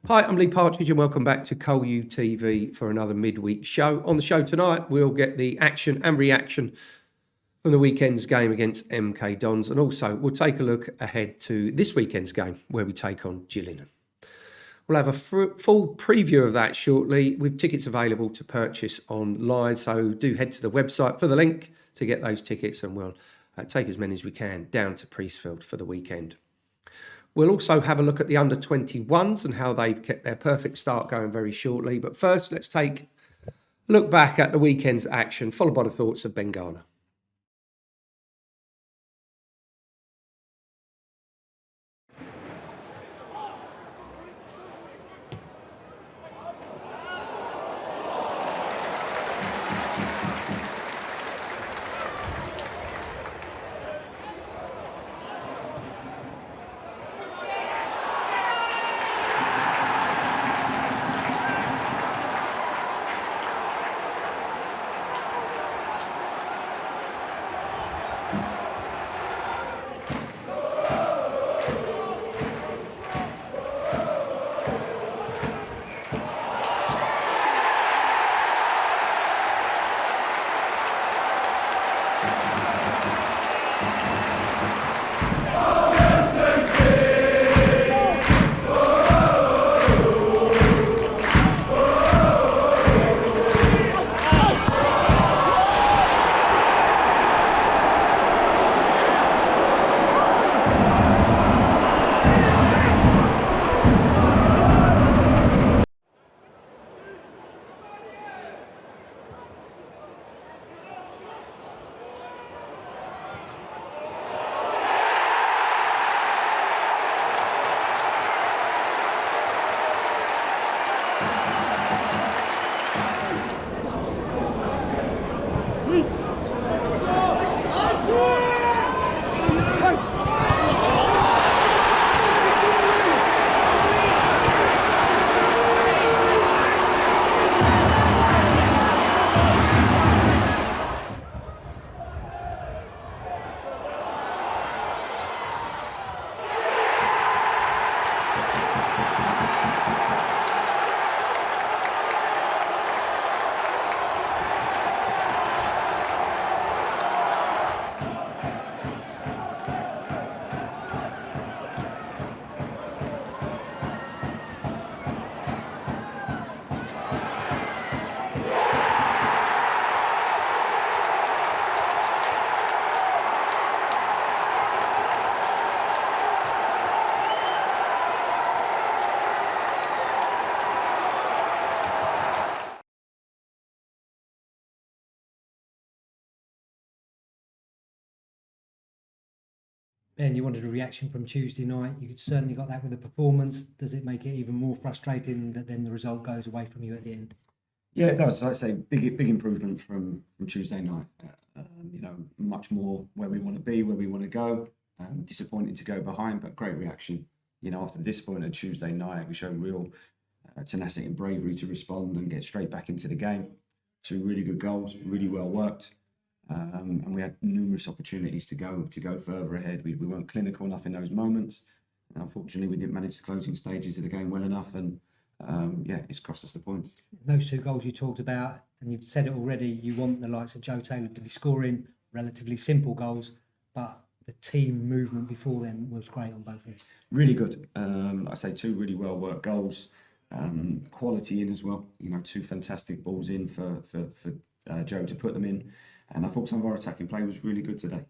Hi, I'm Lee Partridge and welcome back to Col U TV for another midweek show. On the show tonight, we'll get the action and reaction from the weekend's game against MK Dons, and also we'll take a look ahead to this weekend's game where we take on Gillingham. We'll have a full preview of that shortly with tickets available to purchase online, so do head to the website for the link to get those tickets, and we'll take as many as we can down to Priestfield for the weekend. We'll also have a look at the under-21s and how they've kept their perfect start going very shortly. But first, let's take a look back at the weekend's action, followed by the thoughts of Ben Garner. Ben, you wanted a reaction from Tuesday night. You certainly got that with the performance. Does it make it even more frustrating that then the result goes away from you at the end? Yeah, it does. I'd say big improvement from Tuesday night. Much more where we want to be, where we want to go. Disappointed to go behind, but great reaction. After the disappointment of Tuesday night, we showed real tenacity and bravery to respond and get straight back into the game. 2 really good goals, really well worked. And we had numerous opportunities to go further ahead. We weren't clinical enough in those moments. And unfortunately, we didn't manage the closing stages of the game well enough, and it's cost us the points. Those 2 goals you talked about, and you've said it already, you want the likes of Joe Taylor to be scoring relatively simple goals, but the team movement before then was great on both of them. Really good. I say 2 really well worked goals. Quality in as well. 2 fantastic balls in for Joe to put them in. And I thought some of our attacking play was really good today.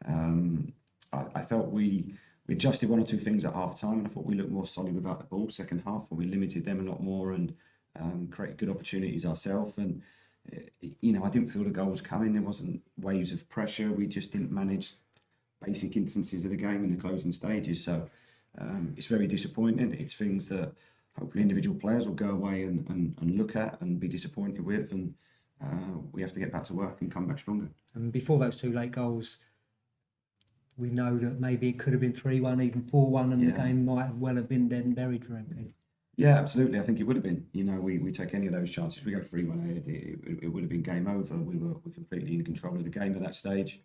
I felt we adjusted 1 or 2 things at half time, and I thought we looked more solid without the ball second half, and we limited them a lot more and created good opportunities ourselves. And I didn't feel the goals coming. There wasn't waves of pressure. We just didn't manage basic instances of the game in the closing stages. So it's very disappointing. It's things that hopefully individual players will go away and look at and be disappointed with, and we have to get back to work and come back stronger. And before those 2 late goals, we know that maybe it could have been 3-1, even 4-1, and the game might well have been dead and buried for MK. Yeah, absolutely. I think it would have been. We take any of those chances. We go 3-1 ahead, it would have been game over. We were completely in control of the game at that stage.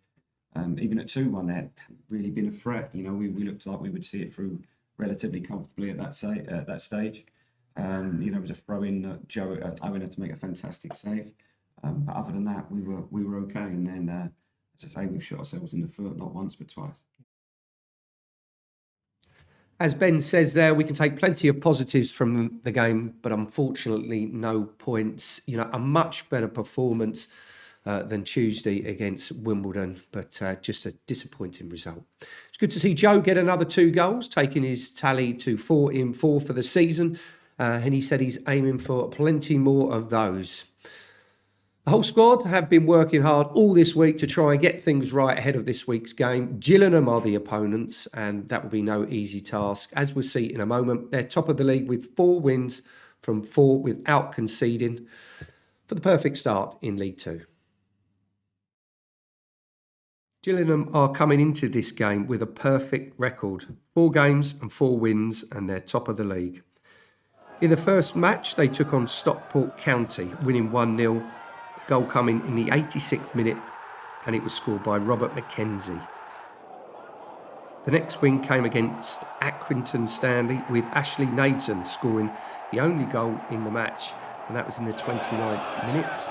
Even at 2-1, there hadn't really been a threat. We looked like we would see it through relatively comfortably at that stage. It was a throw-in that Owen had to make a fantastic save. But other than that, we were okay. And then, as I say, we've shot ourselves in the foot not once but twice. As Ben says there, we can take plenty of positives from the game, but unfortunately no points. A much better performance than Tuesday against Wimbledon, but just a disappointing result. It's good to see Joe get another 2 goals, taking his tally to 4 in 4 for the season. And he said he's aiming for plenty more of those. The whole squad have been working hard all this week to try and get things right ahead of this week's game. Gillingham are the opponents, and that will be no easy task. As we'll see in a moment, they're top of the league with 4 wins from 4 without conceding for the perfect start in League 2. Gillingham are coming into this game with a perfect record. 4 games and 4 wins, and they're top of the league. In the first match, they took on Stockport County, winning 1-0. The goal coming in the 86th minute, and it was scored by Robert McKenzie. The next win came against Accrington Stanley, with Ashley Nadeson scoring the only goal in the match, and that was in the 29th minute.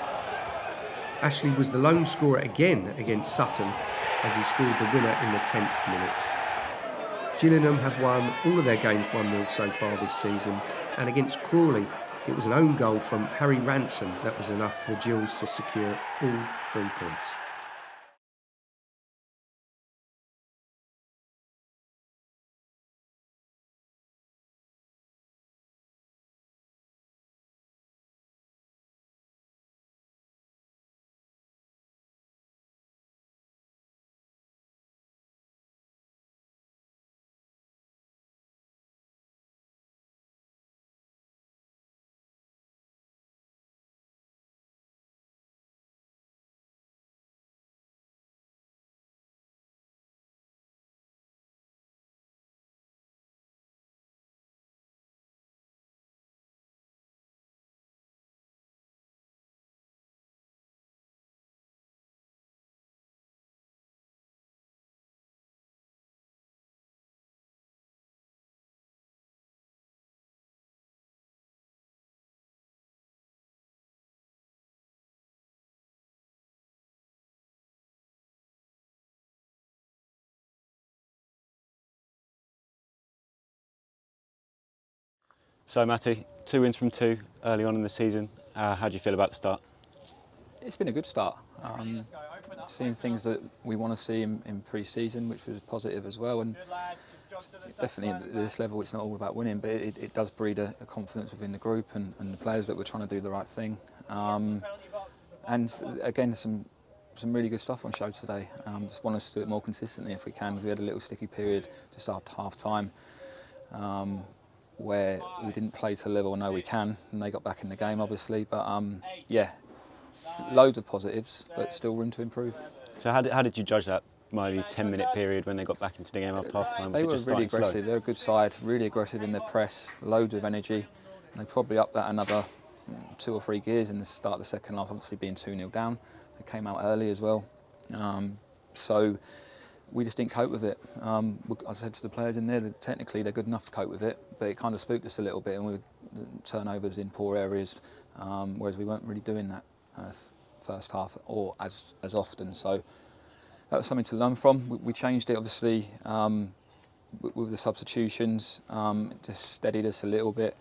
Ashley was the lone scorer again against Sutton, as he scored the winner in the 10th minute. Gillingham have won all of their games 1-0 so far this season, and against Crawley, it was an own goal from Harry Ranson that was enough for the Gills to secure all 3 points. So Matty, 2 wins from 2 early on in the season. How do you feel about the start? It's been a good start. Seeing things that we want to see in pre-season, which was positive as well. And definitely at this level, it's not all about winning, but it does breed a confidence within the group and the players that we're trying to do the right thing. And again, some really good stuff on show today. Just want us to do it more consistently if we can. We had a little sticky period just after half-time. Where we didn't play to the level I know we can, and they got back in the game obviously, but yeah, loads of positives, but still room to improve. So how did you judge that maybe 10-minute period when they got back into the game after half-time? They were really aggressive, they're a good side, really aggressive in their press, loads of energy, and they probably upped that another 2 or 3 gears in the start of the second half, obviously being 2-0 down. They came out early as well, so we just didn't cope with it. I said to the players in there that technically they're good enough to cope with it, but it kind of spooked us a little bit, and we were turnovers in poor areas, whereas we weren't really doing that first half or as often. So that was something to learn from. We changed it obviously with the substitutions. It just steadied us a little bit,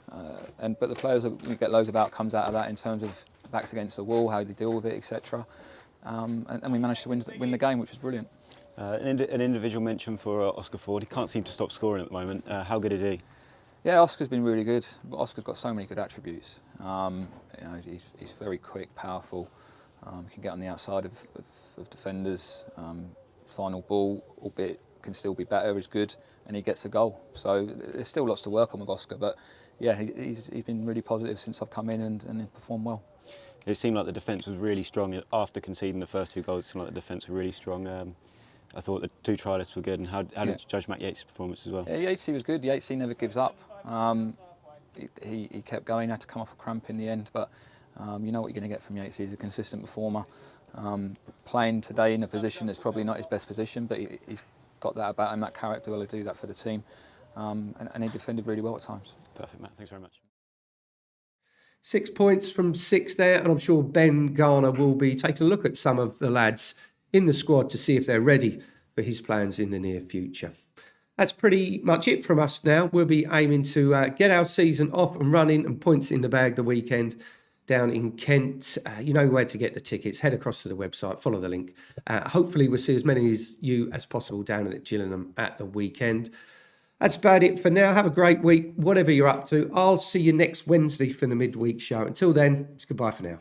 but the players, we get loads of outcomes out of that in terms of backs against the wall, how they deal with it, etc. And we managed to win the game, which was brilliant. An individual mention for Oscar Ford. He can't seem to stop scoring at the moment. How good is he? Yeah, Oscar's been really good. But Oscar's got so many good attributes. He's very quick, powerful. He can get on the outside of defenders. Final ball, albeit can still be better, is good, and he gets a goal. So there's still lots to work on with Oscar. But yeah, he's been really positive since I've come in and performed well. It seemed like the defence was really strong after conceding the first 2 goals. It seemed like the defence was really strong. I thought the 2 trialists were good. And how did you judge Matt Yates' performance as well? Yeah, Yatesy was good. Yatesy never gives up. He kept going, had to come off a cramp in the end, but you know what you're going to get from Yatesy. He's a consistent performer. Playing today in a position that's probably not his best position, but he's got that about him, that character, will do that for the team. And he defended really well at times. Perfect, Matt. Thanks very much. 6 points from 6 there, and I'm sure Ben Garner will be taking a look at some of the lads in the squad to see if they're ready for his plans in the near future. That's pretty much it from us now. We'll be aiming to get our season off and running and points in the bag the weekend down in Kent. You know where to get the tickets. Head across to the website, follow the link. Hopefully we'll see as many as you as possible down at Gillingham at the weekend. That's about it for now. Have a great week, whatever you're up to. I'll see you next Wednesday for the midweek show. Until then, it's goodbye for now.